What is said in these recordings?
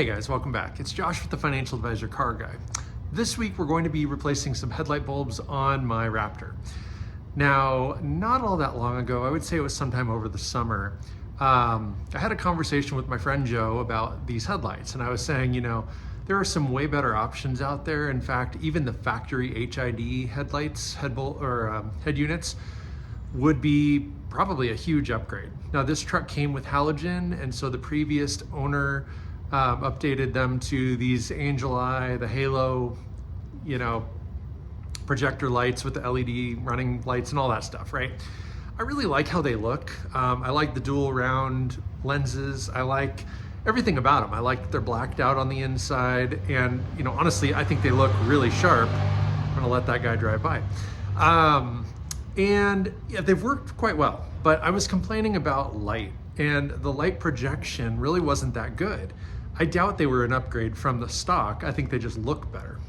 Hey guys, welcome back. It's Josh with the Financial Advisor Car Guy. This week we're going to be replacing some headlight bulbs on my Raptor. Now, not all that long ago, I would say it was sometime over the summer, I had a conversation with my friend Joe about these headlights, and I was saying, there are some way better options out there. In fact, even the factory HID headlights, head units, would be probably a huge upgrade. Now, this truck came with halogen, and so the previous owner updated them to these Angel Eye, the Halo, projector lights with the LED running lights and all that stuff, right? I really like how they look. I like the dual round lenses. I like everything about them. I like that they're blacked out on the inside, and honestly, I think they look really sharp. I'm gonna let that guy drive by. And yeah, they've worked quite well, but I was complaining about light, and the light projection really wasn't that good. I doubt they were an upgrade from the stock. I think they just look better.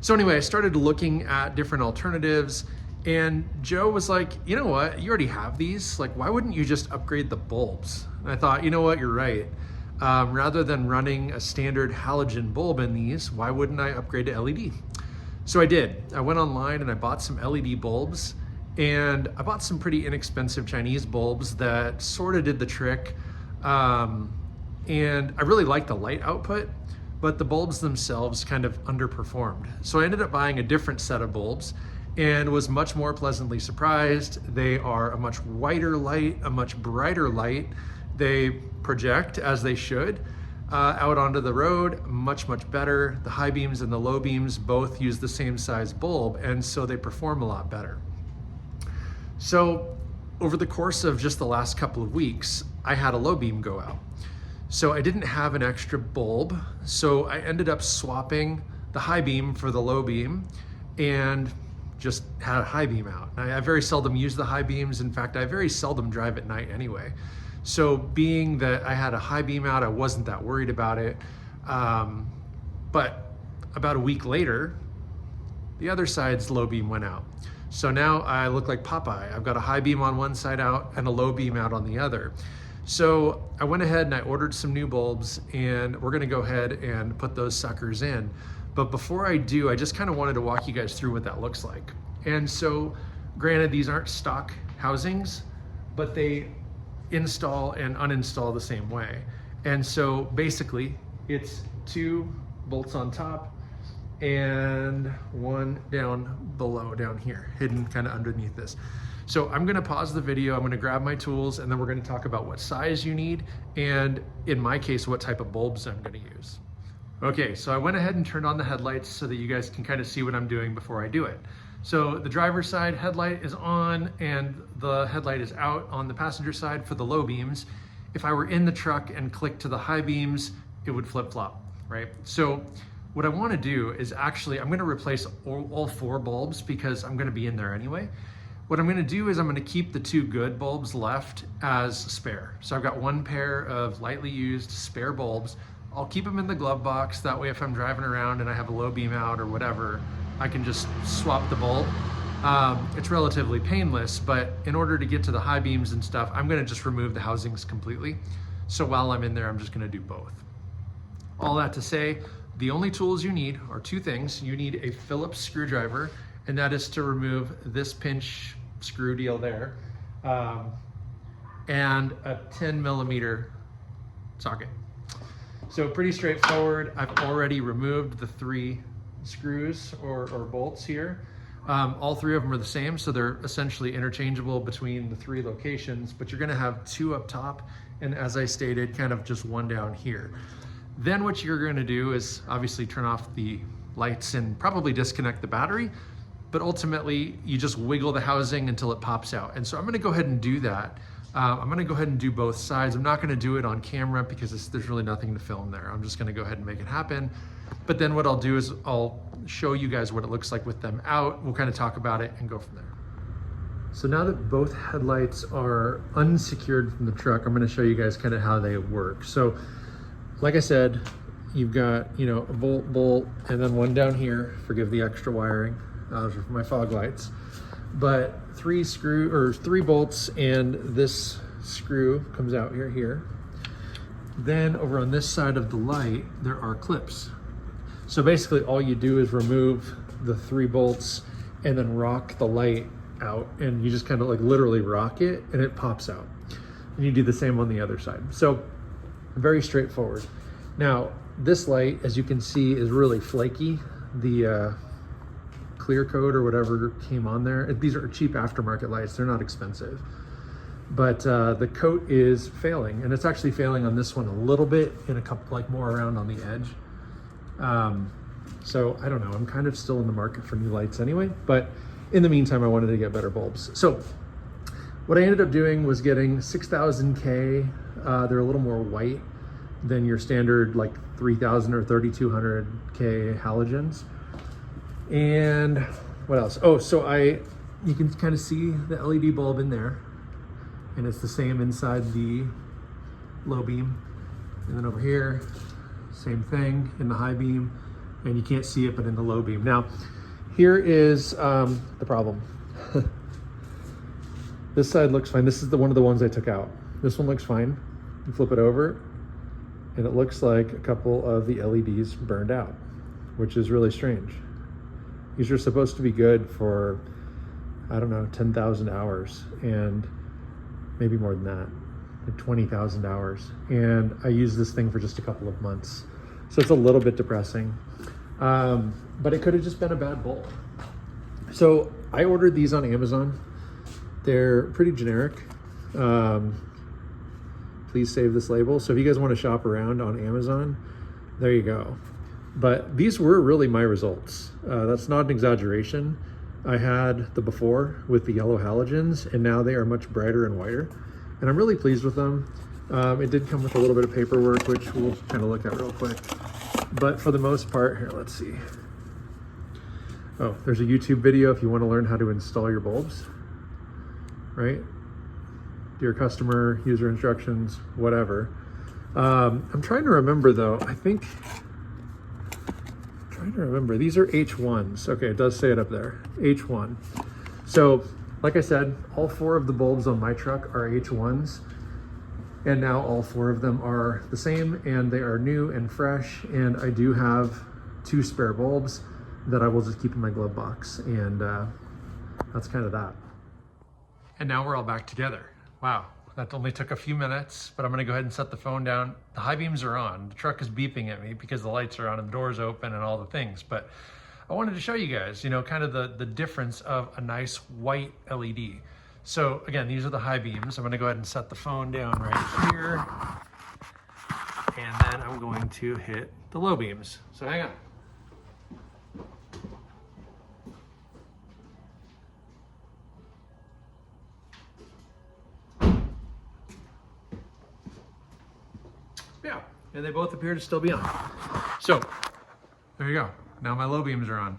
So anyway, I started looking at different alternatives, and Joe was like, you know what, you already have these. Like, why wouldn't you just upgrade the bulbs? And I thought, you know what, you're right. Rather than running a standard halogen bulb in these, why wouldn't I upgrade to LED? So I did. I went online and I bought some LED bulbs, and I bought some pretty inexpensive Chinese bulbs that sort of did the trick. And I really liked the light output, but the bulbs themselves kind of underperformed. So I ended up buying a different set of bulbs and was much more pleasantly surprised. They are a much whiter light, a much brighter light. They project as they should out onto the road, much better. The high beams and the low beams both use the same size bulb, and so they perform a lot better. So over the course of just the last couple of weeks, I had a low beam go out. So I didn't have an extra bulb, so I ended up swapping the high beam for the low beam and just had a high beam out. I very seldom use the high beams. In fact, I very seldom drive at night anyway. So being that I had a high beam out, I wasn't that worried about it. But about a week later, the other side's low beam went out. So now I look like Popeye. I've got a high beam on one side out and a low beam out on the other. So I went ahead and I ordered some new bulbs, and we're gonna go ahead and put those suckers in. But before I do, I just kind of wanted to walk you guys through what that looks like. And so, granted, these aren't stock housings, but they install and uninstall the same way. And so basically, it's 2 bolts on top and 1 down below, down here, hidden kind of underneath this. So I'm gonna pause the video, I'm gonna grab my tools, and then we're gonna talk about what size you need, and in my case, what type of bulbs I'm gonna use. Okay, so I went ahead and turned on the headlights so that you guys can kind of see what I'm doing before I do it. So the driver's side headlight is on and the headlight is out on the passenger side for the low beams. If I were in the truck and clicked to the high beams, it would flip-flop, right? So what I wanna do is actually, I'm gonna replace all 4 bulbs because I'm gonna be in there anyway. What I'm gonna do is I'm gonna keep the 2 good bulbs left as spare. So I've got 1 pair of lightly used spare bulbs. I'll keep them in the glove box. That way if I'm driving around and I have a low beam out or whatever, I can just swap the bulb. It's relatively painless, but in order to get to the high beams and stuff, I'm gonna just remove the housings completely. So while I'm in there, I'm just gonna do both. All that to say, the only tools you need are 2 things. You need a Phillips screwdriver, and that is to remove this pinch screw deal there, and a 10mm socket. So pretty straightforward. I've already removed the 3 screws or bolts here. All 3 of them are the same, so they're essentially interchangeable between the 3 locations, but you're gonna have 2 up top, and as I stated, kind of just 1 down here. Then what you're gonna do is obviously turn off the lights and probably disconnect the battery, but ultimately you just wiggle the housing until it pops out. And so I'm gonna go ahead and do that. I'm gonna go ahead and do both sides. I'm not gonna do it on camera because there's really nothing to film there. I'm just gonna go ahead and make it happen. But then what I'll do is I'll show you guys what it looks like with them out. We'll kind of talk about it and go from there. So now that both headlights are unsecured from the truck, I'm gonna show you guys kind of how they work. So like I said, you've got, a bolt, and then 1 down here, forgive the extra wiring, for my fog lights. But 3 bolts, and this screw comes out here. Then over on this side of the light, there are clips. So basically all you do is remove the 3 bolts and then rock the light out, and you just kind of like literally rock it and it pops out. And you do the same on the other side. So very straightforward. Now, this light, as you can see, is really flaky. The clear coat or whatever came on there. These are cheap aftermarket lights. They're not expensive. But the coat is failing, and it's actually failing on this one a little bit and a couple, like more around on the edge. So I don't know, I'm kind of still in the market for new lights anyway, but in the meantime, I wanted to get better bulbs. So what I ended up doing was getting 6000K. They're a little more white than your standard like 3000 or 3200K halogens. And what else? Oh, so you can kind of see the LED bulb in there, and it's the same inside the low beam. And then over here, same thing in the high beam, and you can't see it, but in the low beam. Now, here is the problem. This side looks fine. This is one of the ones I took out. This one looks fine. You flip it over, and it looks like a couple of the LEDs burned out, which is really strange. These are supposed to be good for, I don't know, 10,000 hours, and maybe more than that, like 20,000 hours. And I used this thing for just a couple of months. So it's a little bit depressing, but it could have just been a bad bulb. So I ordered these on Amazon. They're pretty generic. Please save this label. So if you guys want to shop around on Amazon, there you go. But these were really my results. That's not an exaggeration. I had the before with the yellow halogens, and now they are much brighter and whiter. And I'm really pleased with them. It did come with a little bit of paperwork, which we'll kind of look at real quick. But for the most part, here, let's see. Oh, there's a YouTube video if you want to learn how to install your bulbs, right? Dear customer, user instructions, whatever. I'm trying to remember though, these are H1s. Okay, it does say it up there, H1. So, like I said, all 4 of the bulbs on my truck are H1s. And now all 4 of them are the same, and they are new and fresh. And I do have 2 spare bulbs that I will just keep in my glove box. And that's kind of that. And now we're all back together. Wow, that only took a few minutes, but I'm gonna go ahead and set the phone down. The high beams are on. The truck is beeping at me because the lights are on and the door's open and all the things. But I wanted to show you guys, you know, kind of the difference of a nice white LED. So again, these are the high beams. I'm gonna go ahead and set the phone down right here. And then I'm going to hit the low beams. So hang on. Yeah, and they both appear to still be on. So there you go. Now my low beams are on.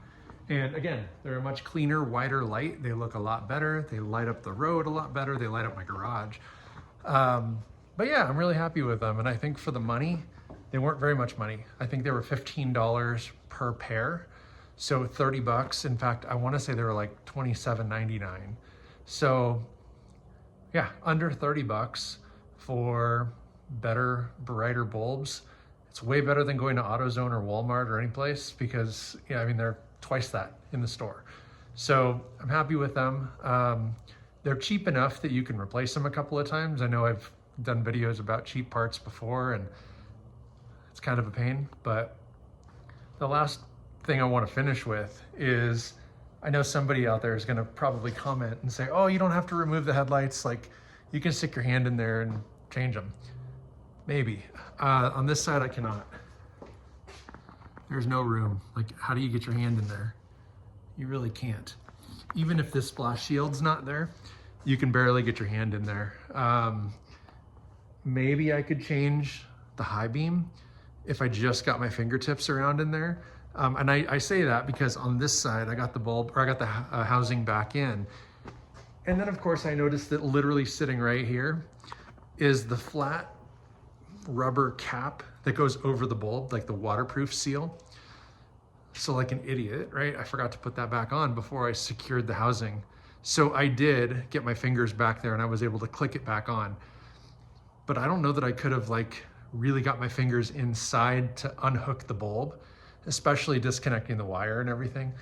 And again, they're a much cleaner, whiter light. They look a lot better. They light up the road a lot better. They light up my garage. But yeah, I'm really happy with them. And I think for the money, they weren't very much money. I think they were $15 per pair. So 30 bucks. In fact, I want to say they were like $27.99. So yeah, under 30 bucks for better, brighter bulbs. It's way better than going to AutoZone or Walmart or any place because, yeah, I mean, they're twice that in the store. So I'm happy with them. They're cheap enough that you can replace them a couple of times. I know I've done videos about cheap parts before and it's kind of a pain, but the last thing I want to finish with is, I know somebody out there is going to probably comment and say, oh, you don't have to remove the headlights. Like, you can stick your hand in there and change them. Maybe. On this side, I cannot. There's no room. Like, how do you get your hand in there? You really can't. Even if this splash shield's not there, you can barely get your hand in there. Maybe I could change the high beam if I just got my fingertips around in there. And I say that because on this side, I got the bulb, or I got the housing back in. And then of course I noticed that literally sitting right here is the flat rubber cap that goes over the bulb, like the waterproof seal. So like an idiot, right? I forgot to put that back on before I secured the housing. So I did get my fingers back there and I was able to click it back on. But I don't know that I could have like really got my fingers inside to unhook the bulb, especially disconnecting the wire and everything.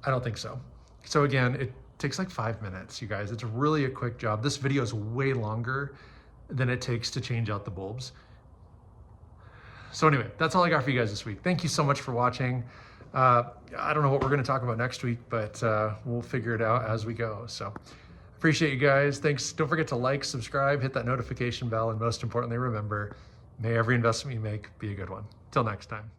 I don't think so. So again, it takes like 5 minutes, you guys. It's really a quick job. This video is way longer than it takes to change out the bulbs. So anyway, that's all I got for you guys this week. Thank you so much for watching. I don't know what we're gonna talk about next week, but we'll figure it out as we go. So appreciate you guys. Thanks. Don't forget to like, subscribe, hit that notification bell, and most importantly, remember, may every investment you make be a good one. Till next time.